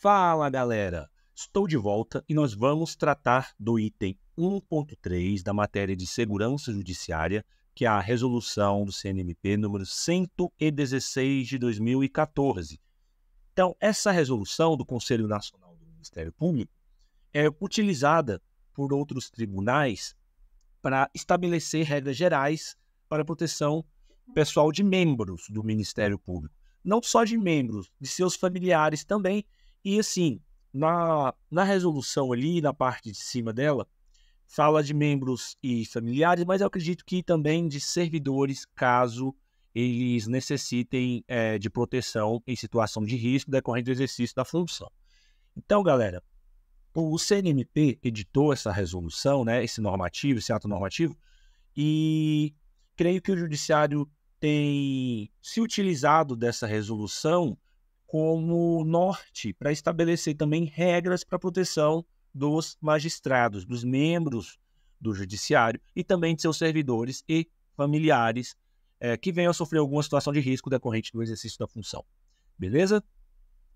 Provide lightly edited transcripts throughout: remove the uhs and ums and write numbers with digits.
Fala, galera! Estou de volta e nós vamos tratar do item 1.3 da matéria de segurança judiciária, que é a resolução do CNMP número 116 de 2014. Então, essa resolução do Conselho Nacional do Ministério Público é utilizada por outros tribunais para estabelecer regras gerais para a proteção pessoal de membros do Ministério Público. Não só de membros, de seus familiares também. E assim, na resolução ali, na parte de cima dela, fala de membros e familiares, mas eu acredito que também de servidores, caso eles necessitem de proteção em situação de risco decorrente do exercício da função. Então, galera, o CNMP editou essa resolução, né, esse ato normativo, e creio que o Judiciário tem se utilizado dessa resolução como norte para estabelecer também regras para a proteção dos magistrados, dos membros do Judiciário e também de seus servidores e familiares que venham a sofrer alguma situação de risco decorrente do exercício da função. Beleza?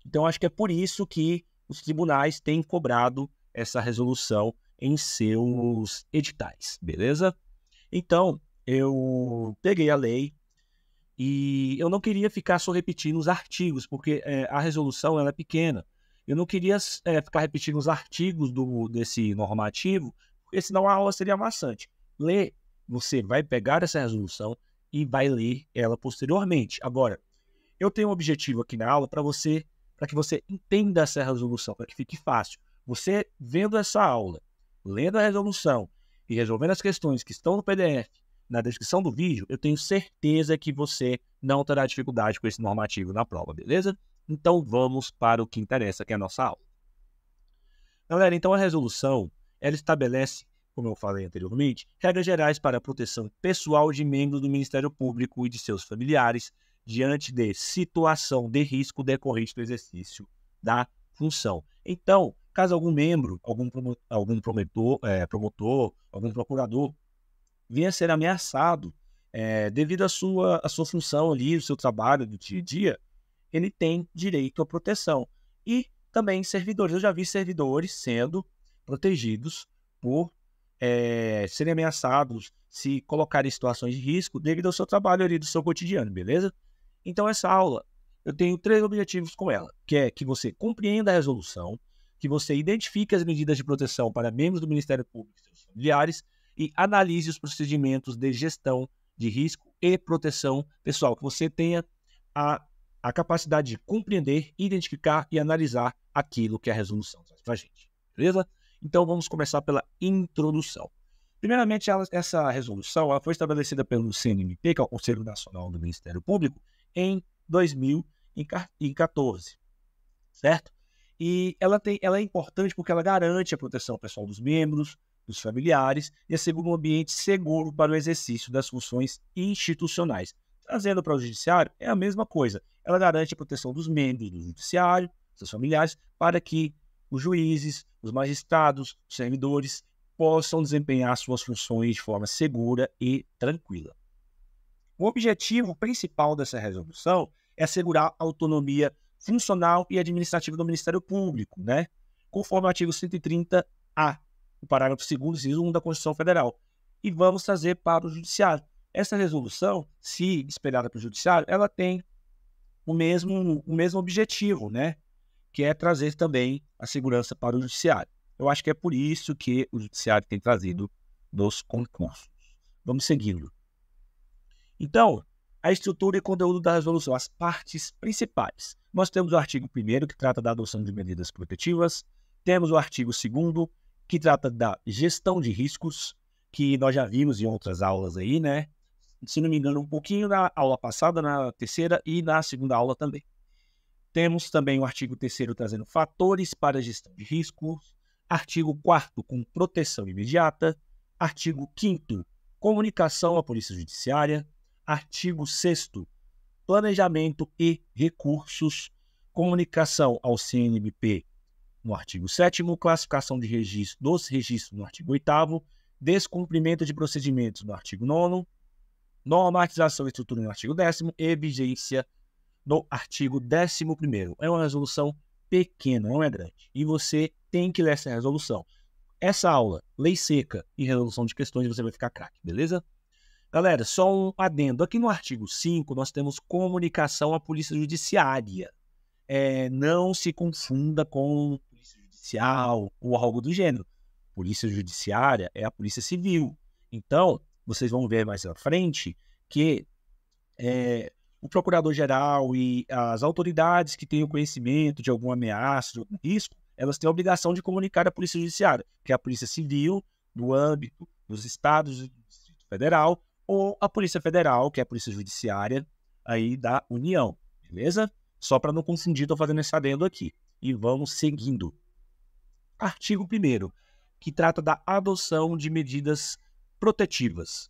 Então, acho que é por isso que os tribunais têm cobrado essa resolução em seus editais. Beleza? Então, eu peguei a lei e eu não queria ficar só repetindo os artigos, porque a resolução ela é pequena. Eu não queria ficar repetindo os artigos desse normativo, porque senão a aula seria maçante. Você vai pegar essa resolução e vai ler ela posteriormente. Agora, eu tenho um objetivo aqui na aula para que você entenda essa resolução, para que fique fácil. Você vendo essa aula, lendo a resolução e resolvendo as questões que estão no PDF, na descrição do vídeo, eu tenho certeza que você não terá dificuldade com esse normativo na prova, beleza? Então vamos para o que interessa, que é a nossa aula. Galera, então a resolução, ela estabelece, como eu falei anteriormente, regras gerais para a proteção pessoal de membros do Ministério Público e de seus familiares diante de situação de risco decorrente do exercício da função. Então, caso algum membro, algum promotor, algum procurador venha a ser ameaçado devido à sua função ali, o seu trabalho do dia a dia, ele tem direito à proteção. E também servidores. Eu já vi servidores sendo protegidos por serem ameaçados, se colocarem em situações de risco devido ao seu trabalho ali, do seu cotidiano, beleza? Então, essa aula, eu tenho 3 objetivos com ela, que é que você compreenda a resolução, que você identifique as medidas de proteção para membros do Ministério Público e seus familiares, e analise os procedimentos de gestão de risco e proteção pessoal, que você tenha a capacidade de compreender, identificar e analisar aquilo que a resolução traz para a gente, beleza? Então vamos começar pela introdução. Primeiramente, essa resolução foi estabelecida pelo CNMP, que é o Conselho Nacional do Ministério Público, em 2014, certo? E ela é importante porque ela garante a proteção pessoal dos membros, dos familiares e assegura um ambiente seguro para o exercício das funções institucionais. Trazendo para o judiciário, é a mesma coisa. Ela garante a proteção dos membros do judiciário, seus familiares, para que os juízes, os magistrados, os servidores possam desempenhar suas funções de forma segura e tranquila. O objetivo principal dessa resolução é assegurar a autonomia funcional e administrativa do Ministério Público, né? Conforme o artigo 130-A, o parágrafo 2º, inciso 1 da Constituição Federal. E vamos trazer para o Judiciário. Essa resolução, se esperada para o Judiciário, ela tem o mesmo objetivo, né? Que é trazer também a segurança para o Judiciário. Eu acho que é por isso que o Judiciário tem trazido nos concursos. Vamos seguindo. Então, a estrutura e conteúdo da resolução, as partes principais. Nós temos o artigo 1º, que trata da adoção de medidas protetivas. Temos o artigo 2º, que trata da gestão de riscos, que nós já vimos em outras aulas aí, né? Se não me engano, um pouquinho na aula passada, na terceira e na segunda aula também. Temos também o artigo 3º trazendo fatores para a gestão de riscos. Artigo 4º com proteção imediata. Artigo 5º, comunicação à Polícia Judiciária. Artigo 6º, planejamento e recursos. Comunicação ao CNMP no artigo 7º, classificação de registro, dos registros no artigo 8º, descumprimento de procedimentos no artigo 9º, normatização e estrutura no artigo 10º e vigência no artigo 11º. É uma resolução pequeno, não é grande. E você tem que ler essa resolução. Essa aula, lei seca e resolução de questões, você vai ficar craque, beleza? Galera, só um adendo. Aqui no artigo 5, nós temos comunicação à polícia judiciária. Não se confunda com polícia judicial ou algo do gênero. Polícia judiciária é a polícia civil. Então, vocês vão ver mais à frente que o procurador-geral e as autoridades que têm o conhecimento de alguma ameaça, de algum risco, elas têm a obrigação de comunicar à polícia judiciária, que é a polícia civil, no âmbito dos estados e do Distrito Federal, ou a polícia federal, que é a polícia judiciária aí da União, beleza? Só para não confundir, estou fazendo esse adendo aqui. E vamos seguindo. Artigo 1º, que trata da adoção de medidas protetivas.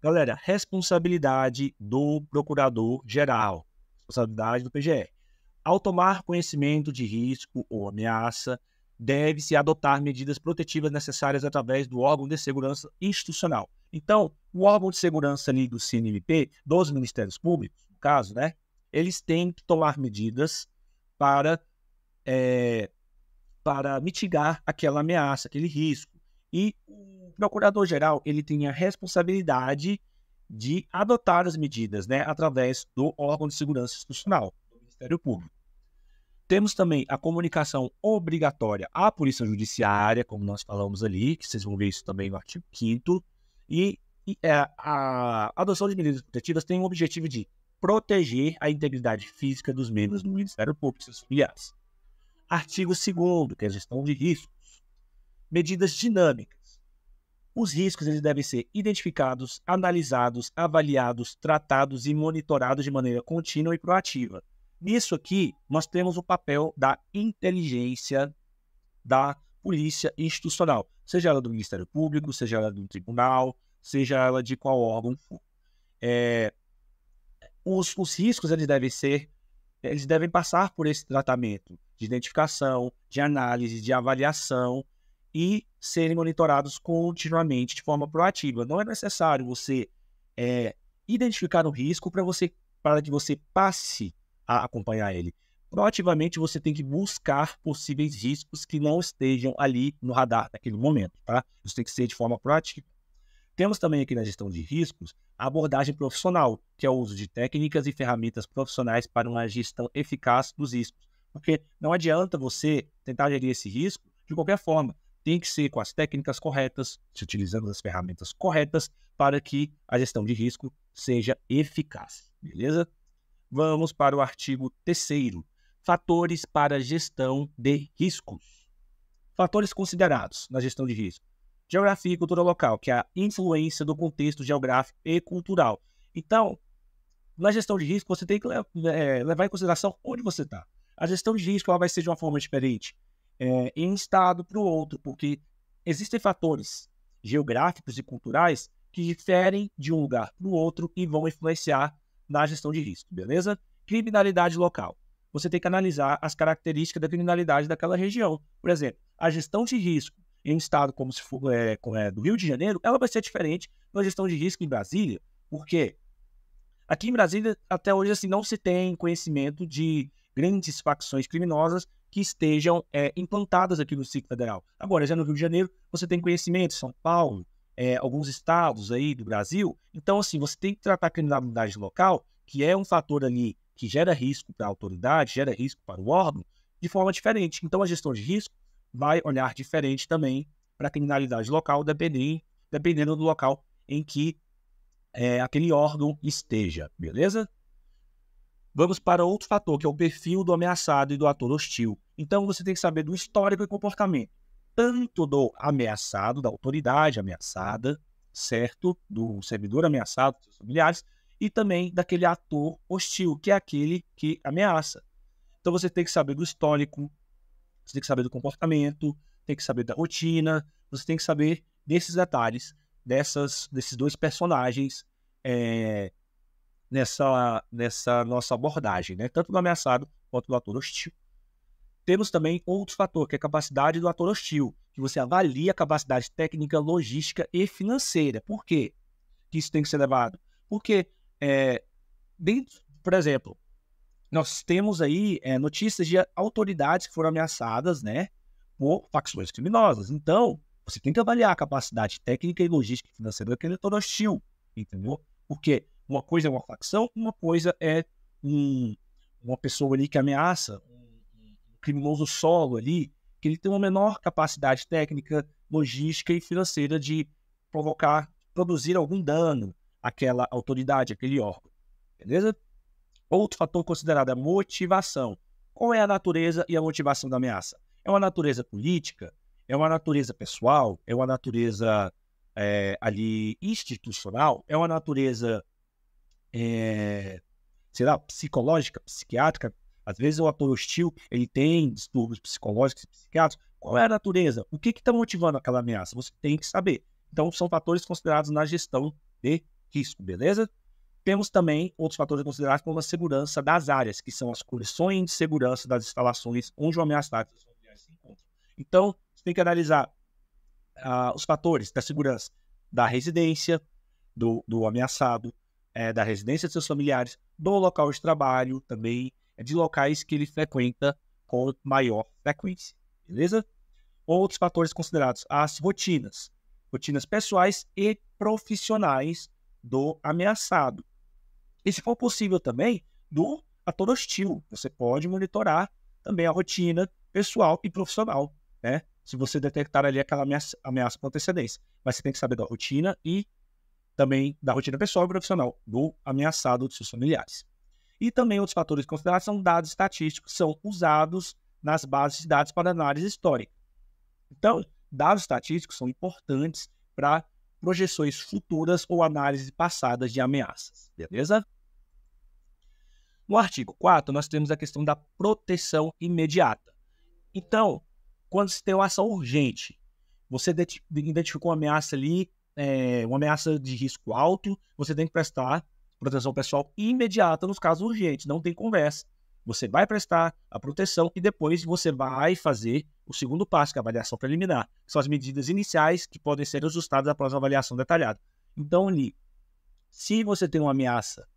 Galera, responsabilidade do procurador-geral, responsabilidade do PGR. Ao tomar conhecimento de risco ou ameaça, deve-se adotar medidas protetivas necessárias através do órgão de segurança institucional. Então, o órgão de segurança ali do CNMP, dos Ministérios Públicos, no caso, né, eles têm que tomar medidas para mitigar aquela ameaça, aquele risco. E o procurador-geral, ele tem a responsabilidade de adotar as medidas, né, através do órgão de segurança institucional, do Ministério Público. Temos também a comunicação obrigatória à Polícia Judiciária, como nós falamos ali, que vocês vão ver isso também no artigo 5º, e a adoção de medidas protetivas tem o objetivo de proteger a integridade física dos membros do Ministério Público e seus familiares. Artigo 2º, que é a gestão de riscos. Medidas dinâmicas. Os riscos eles devem ser identificados, analisados, avaliados, tratados e monitorados de maneira contínua e proativa. Nisso aqui, nós temos o papel da inteligência da polícia institucional, seja ela do Ministério Público, seja ela do tribunal, seja ela de qual órgão for. Os riscos eles devem passar por esse tratamento de identificação, de análise, de avaliação e serem monitorados continuamente de forma proativa. Não é necessário você identificar o risco para que você passe a acompanhar ele. Proativamente, você tem que buscar possíveis riscos que não estejam ali no radar naquele momento, tá? Isso tem que ser de forma proativa. Temos também aqui na gestão de riscos a abordagem profissional, que é o uso de técnicas e ferramentas profissionais para uma gestão eficaz dos riscos. Porque não adianta você tentar gerir esse risco de qualquer forma. Tem que ser com as técnicas corretas, se utilizando as ferramentas corretas para que a gestão de risco seja eficaz, beleza? Vamos para o artigo 3º. Fatores para a gestão de riscos. Fatores considerados na gestão de risco. Geografia e cultura local, que é a influência do contexto geográfico e cultural. Então, na gestão de risco, você tem que levar em consideração onde você está. A gestão de risco ela vai ser de uma forma diferente em um estado para o outro, porque existem fatores geográficos e culturais que diferem de um lugar para o outro e vão influenciar na gestão de risco, beleza? Criminalidade local. Você tem que analisar as características da criminalidade daquela região. Por exemplo, a gestão de risco em um estado como se for do Rio de Janeiro, ela vai ser diferente da gestão de risco em Brasília, porque aqui em Brasília, até hoje, assim, não se tem conhecimento de grandes facções criminosas que estejam implantadas aqui no Distrito Federal. Agora, já no Rio de Janeiro, você tem conhecimento, São Paulo, alguns estados aí do Brasil. Então, assim, você tem que tratar a criminalidade local, que é um fator ali que gera risco para a autoridade, gera risco para o órgão, de forma diferente. Então, a gestão de risco vai olhar diferente também para a criminalidade local, dependendo do local em que aquele órgão esteja, beleza? Vamos para outro fator, que é o perfil do ameaçado e do ator hostil. Então, você tem que saber do histórico e comportamento, tanto do ameaçado, da autoridade ameaçada, certo? Do servidor ameaçado, dos seus familiares, e também daquele ator hostil, que é aquele que ameaça. Então, você tem que saber do histórico, você tem que saber do comportamento, tem que saber da rotina, você tem que saber desses detalhes, desses dois personagens nessa nossa abordagem, né? Tanto do ameaçado quanto do ator hostil. Temos também outro fator, que é a capacidade do ator hostil, que você avalia a capacidade técnica, logística e financeira. Por quê que isso tem que ser levado? Porque, por exemplo, nós temos aí notícias de autoridades que foram ameaçadas, né, por facções criminosas. Então, você tem que avaliar a capacidade técnica e logística e financeira daquele ator hostil, entendeu? Porque uma coisa é uma facção, uma coisa é uma pessoa ali que ameaça, um criminoso solo ali, que ele tem uma menor capacidade técnica, logística e financeira de produzir algum dano àquela autoridade, àquele órgão, beleza? Outro fator considerado é a motivação. Qual é a natureza e a motivação da ameaça? É uma natureza política? É uma natureza pessoal? É uma natureza ali institucional? É uma natureza, sei lá, psicológica, psiquiátrica? Às vezes o ator hostil ele tem distúrbios psicológicos e psiquiátricos. Qual é a natureza? O que está motivando aquela ameaça? Você tem que saber. Então, são fatores considerados na gestão de risco, beleza? Temos também outros fatores considerados como a segurança das áreas, que são as condições de segurança das instalações onde o ameaçado e seus familiares se encontram. Então, você tem que analisar os fatores da segurança da residência do ameaçado, da residência de seus familiares, do local de trabalho também, de locais que ele frequenta com maior frequência, beleza? Outros fatores considerados as rotinas pessoais e profissionais do ameaçado. E se for possível também, do ator hostil. Você pode monitorar também a rotina pessoal e profissional, né? Se você detectar ali aquela ameaça com antecedência. Mas você tem que saber da rotina e também da rotina pessoal e profissional do ameaçado de seus familiares. E também outros fatores considerados são dados estatísticos que são usados nas bases de dados para análise histórica. Então, dados estatísticos são importantes para projeções futuras ou análises passadas de ameaças, beleza? No artigo 4, nós temos a questão da proteção imediata. Então, quando se tem uma ação urgente, você identificou uma ameaça ali, uma ameaça de risco alto, você tem que prestar proteção pessoal imediata nos casos urgentes, não tem conversa. Você vai prestar a proteção e depois você vai fazer o segundo passo, que é a avaliação preliminar, que são as medidas iniciais que podem ser ajustadas após a avaliação detalhada. Então, ali, se você tem uma ameaça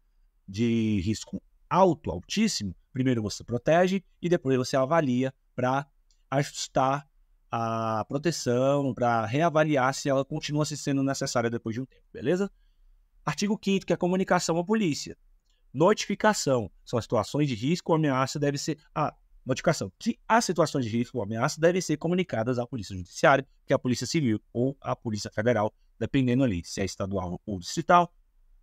de risco altíssimo, primeiro você protege e depois você avalia para ajustar a proteção, para reavaliar se ela continua sendo necessária depois de um tempo, beleza? Artigo 5º, que é a comunicação à polícia. Notificação. São as situações de risco ou ameaça devem ser... notificação. Que as situações de risco ou ameaça devem ser comunicadas à Polícia Judiciária, que é a Polícia Civil ou a Polícia Federal, dependendo ali se é estadual ou distrital,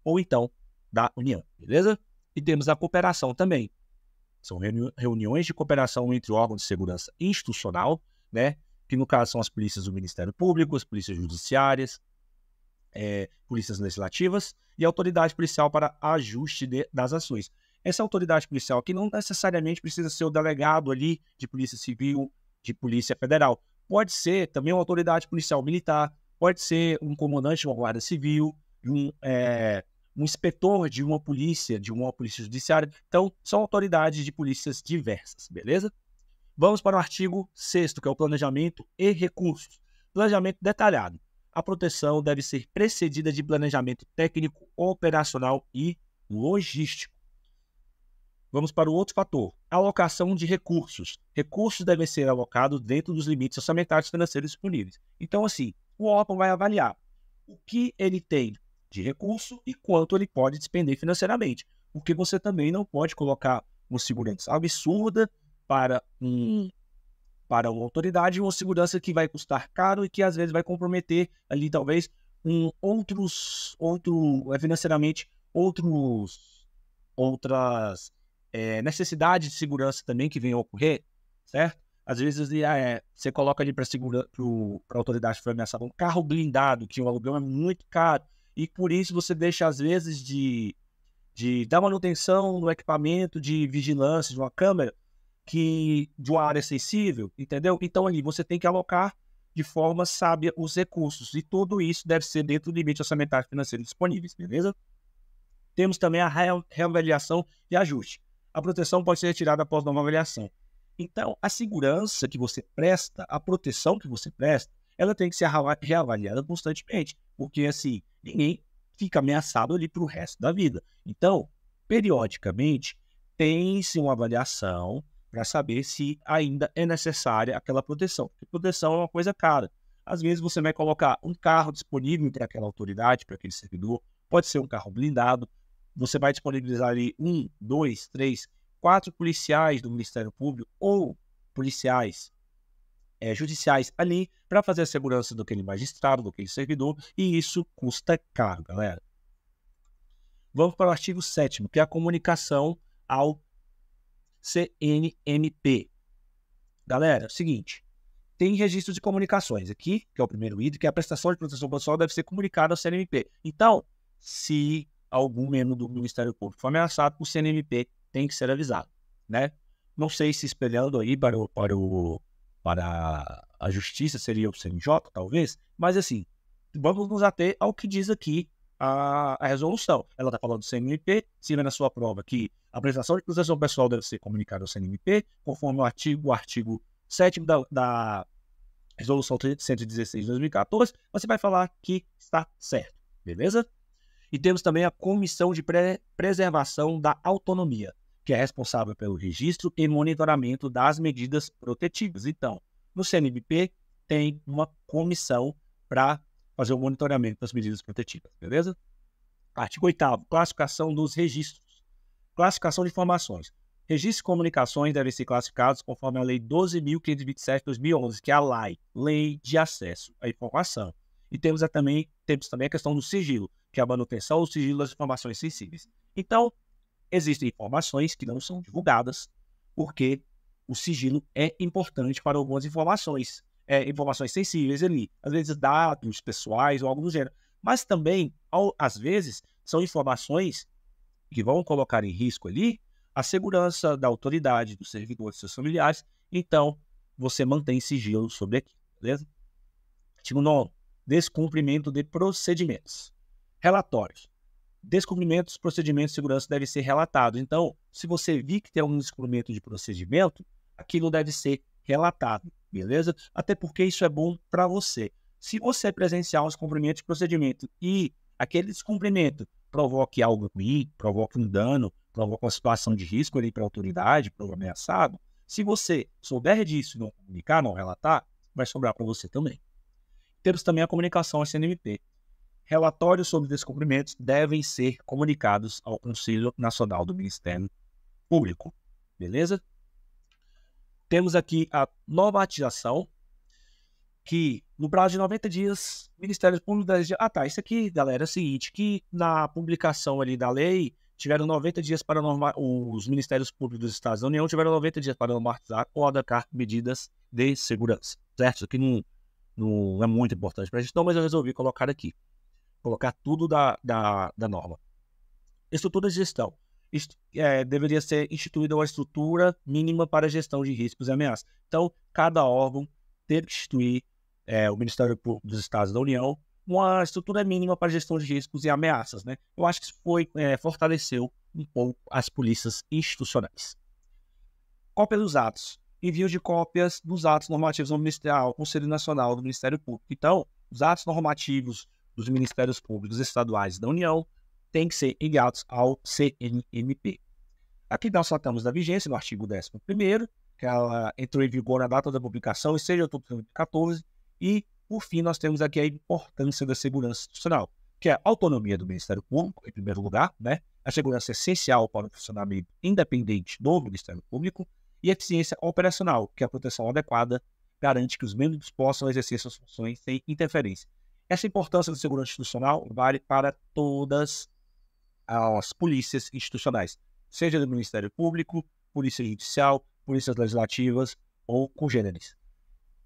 ou então da União, beleza? E temos a cooperação também. São reuniões de cooperação entre órgãos de segurança institucional, né? Que no caso são as polícias do Ministério Público, as polícias judiciárias, polícias legislativas e a autoridade policial para ajuste das ações. Essa autoridade policial aqui não necessariamente precisa ser o delegado ali de polícia civil, de polícia federal. Pode ser também uma autoridade policial militar, pode ser um comandante de uma guarda civil, um inspetor de uma polícia judiciária. Então, são autoridades de polícias diversas, beleza? Vamos para o artigo 6º, que é o planejamento e recursos. Planejamento detalhado. A proteção deve ser precedida de planejamento técnico, operacional e logístico. Vamos para o outro fator, alocação de recursos. Recursos devem ser alocados dentro dos limites orçamentários financeiros disponíveis. Então, assim, o órgão vai avaliar o que ele tem de recurso e quanto ele pode despender financeiramente. Porque você também não pode colocar uma segurança absurda para uma autoridade, uma segurança que vai custar caro e que às vezes vai comprometer ali talvez financeiramente outras necessidades de segurança também que venham a ocorrer, certo? Às vezes você coloca ali para a autoridade que foi ameaçada um carro blindado, que o aluguel é muito caro, e por isso você deixa às vezes de dar manutenção no equipamento de vigilância de uma câmera de uma área sensível, entendeu? Então ali você tem que alocar de forma sábia os recursos, e tudo isso deve ser dentro do limite orçamentário financeiro disponíveis, beleza? Temos também a reavaliação e ajuste. A proteção pode ser retirada após nova avaliação. Então, a segurança que você presta, a proteção que você presta, ela tem que ser reavaliada constantemente, porque assim, ninguém fica ameaçado ali para o resto da vida. Então, periodicamente, tem-se uma avaliação para saber se ainda é necessária aquela proteção. Porque proteção é uma coisa cara. Às vezes você vai colocar um carro disponível para aquela autoridade, para aquele servidor, pode ser um carro blindado, você vai disponibilizar ali 1, 2, 3, 4 policiais do Ministério Público ou policiais judiciais ali para fazer a segurança daquele magistrado, daquele servidor, e isso custa caro, galera. Vamos para o artigo 7º, que é a comunicação ao CNMP. Galera, é o seguinte, tem registro de comunicações aqui, que é o primeiro item, que a prestação de proteção pessoal deve ser comunicada ao CNMP. Então, se algum membro do Ministério Público for ameaçado, o CNMP tem que ser avisado, né? Não sei se espelhando aí para a justiça seria o CNJ, talvez, mas assim, vamos nos ater ao que diz aqui a resolução. Ela está falando do CNMP, se vê na sua prova que a prestação de proteção pessoal deve ser comunicada ao CNMP, conforme o artigo 7º da resolução 116 de 2014, você vai falar que está certo, beleza? E temos também a Comissão de Preservação da Autonomia, que é responsável pelo registro e monitoramento das medidas protetivas. Então, no CNMP tem uma comissão para fazer o monitoramento das medidas protetivas, beleza? Artigo 8º, classificação dos registros. Classificação de informações. Registros de comunicações devem ser classificados conforme a Lei 12.527 de 2011, que é a Lei de Acesso à Informação. E temos também a questão do sigilo, que é a manutenção do sigilo das informações sensíveis. Então, existem informações que não são divulgadas, porque o sigilo é importante para algumas informações, informações sensíveis ali, às vezes dados pessoais ou algo do gênero. Mas também, às vezes, são informações que vão colocar em risco ali a segurança da autoridade, do servidor, de seus familiares. Então, você mantém sigilo sobre aquilo, beleza? Artigo 9º, descumprimento de procedimentos. Relatórios. Descumprimento dos procedimentos de segurança devem ser relatados. Então, se você vir que tem algum descumprimento de procedimento, aquilo deve ser relatado, beleza? Até porque isso é bom para você. Se você presenciar um descumprimento de procedimento e aquele descumprimento provoque algo ruim, provoque um dano, provoque uma situação de risco ali para a autoridade, para o ameaçado, se você souber disso e não comunicar, não relatar, vai sobrar para você também. Temos também a comunicação ao CNMP. Relatórios sobre descumprimentos devem ser comunicados ao Conselho Nacional do Ministério Público. Beleza? Temos aqui a normatização, que no prazo de 90 dias, o Ministério Público deve dizer, isso aqui, galera, é o seguinte, que na publicação ali da lei, tiveram 90 dias para os Ministérios Públicos dos Estados da União tiveram 90 dias para normatizar ou adequar medidas de segurança, certo? Isso aqui não é muito importante para a gente, mas eu resolvi colocar aqui. Colocar tudo da norma. Estrutura de gestão. Deveria ser instituída uma estrutura mínima para a gestão de riscos e ameaças. Então, cada órgão teve que instituir, o Ministério Público dos Estados da União, uma estrutura mínima para a gestão de riscos e ameaças, né? Eu acho que isso fortaleceu um pouco as polícias institucionais. Cópia dos atos. Envio de cópias dos atos normativos ao Conselho Nacional do Ministério Público. Então, os atos normativos dos Ministérios Públicos Estaduais da União têm que ser enviados ao CNMP. Aqui nós tratamos da vigência no artigo 11º, que ela entrou em vigor na data da publicação, em 6 de outubro de 2014, e, por fim, nós temos aqui a importância da segurança institucional, que é a autonomia do Ministério Público, em primeiro lugar, né? A segurança é essencial para o funcionamento independente do Ministério Público, e a eficiência operacional, que é a proteção adequada garante que os membros possam exercer suas funções sem interferência. Essa importância da segurança institucional vale para todas as polícias institucionais, seja do Ministério Público, Polícia Judicial, Polícias Legislativas ou congêneres.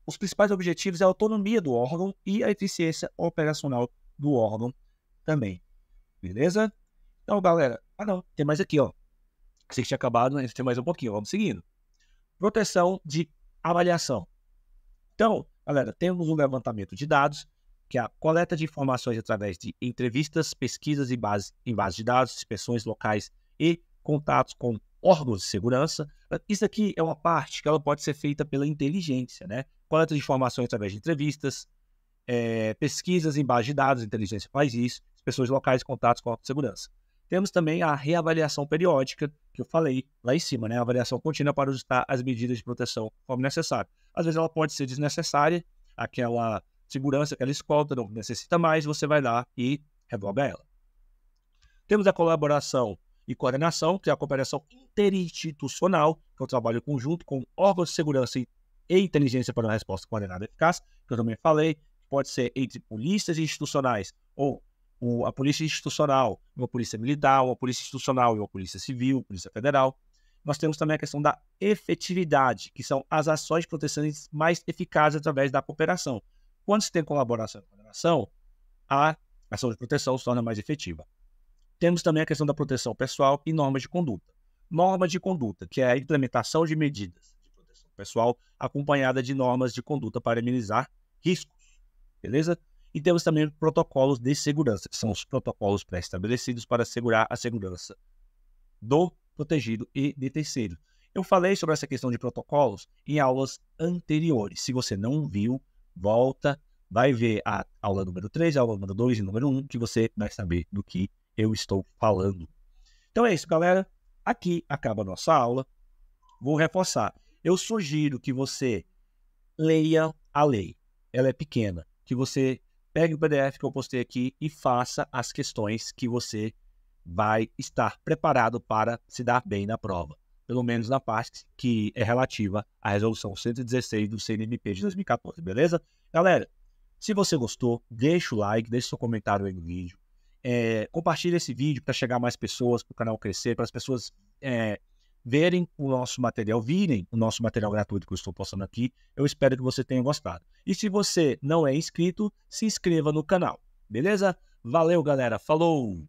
Os principais objetivos é a autonomia do órgão e a eficiência operacional do órgão também. Beleza? Então, galera, tem mais aqui, ó. Sei que tinha acabado, mas tem mais um pouquinho, vamos seguindo. Proteção de avaliação. Então, galera, temos um levantamento de dados, que é a coleta de informações através de entrevistas, pesquisas em base de dados, inspeções locais e contatos com órgãos de segurança. Isso aqui é uma parte que ela pode ser feita pela inteligência, né? Coleta de informações através de entrevistas, pesquisas em base de dados, a inteligência faz isso, inspeções locais e contatos com órgãos de segurança. Temos também a reavaliação periódica, que eu falei lá em cima, né? A avaliação contínua para ajustar as medidas de proteção conforme necessário. Às vezes ela pode ser desnecessária, aquela segurança, aquela escolta não necessita mais, você vai lá e revoga ela. Temos a colaboração e coordenação, que é a cooperação interinstitucional, que é o trabalho conjunto com órgãos de segurança e inteligência para uma resposta coordenada e eficaz, que eu também falei, pode ser entre polícias institucionais ou a polícia institucional, uma polícia militar, uma polícia institucional e uma polícia civil, polícia federal. Nós temos também a questão da efetividade, que são as ações de proteção mais eficazes através da cooperação. Quando se tem colaboração e coordenação, a ação de proteção se torna mais efetiva. Temos também a questão da proteção pessoal e normas de conduta. Norma de conduta, que é a implementação de medidas de proteção pessoal acompanhada de normas de conduta para minimizar riscos, beleza? E temos também protocolos de segurança, que são os protocolos pré-estabelecidos para assegurar a segurança do protegido e de terceiro. Eu falei sobre essa questão de protocolos em aulas anteriores. Se você não viu, volta, vai ver a aula número 3, a aula número 2 e número 1, que você vai saber do que eu estou falando. Então é isso, galera. Aqui acaba a nossa aula. Vou reforçar. Eu sugiro que você leia a lei. Ela é pequena. Que você pegue o PDF que eu postei aqui e faça as questões que você vai estar preparado para se dar bem na prova. Pelo menos na parte que é relativa à resolução 116 do CNMP de 2014, beleza? Galera, se você gostou, deixa o like, deixa seu comentário aí no vídeo. Compartilhe esse vídeo para chegar a mais pessoas, para o canal crescer, para as pessoas verem o nosso material, virem o nosso material gratuito que eu estou postando aqui. Eu espero que você tenha gostado. E se você não é inscrito, se inscreva no canal, beleza? Valeu, galera. Falou!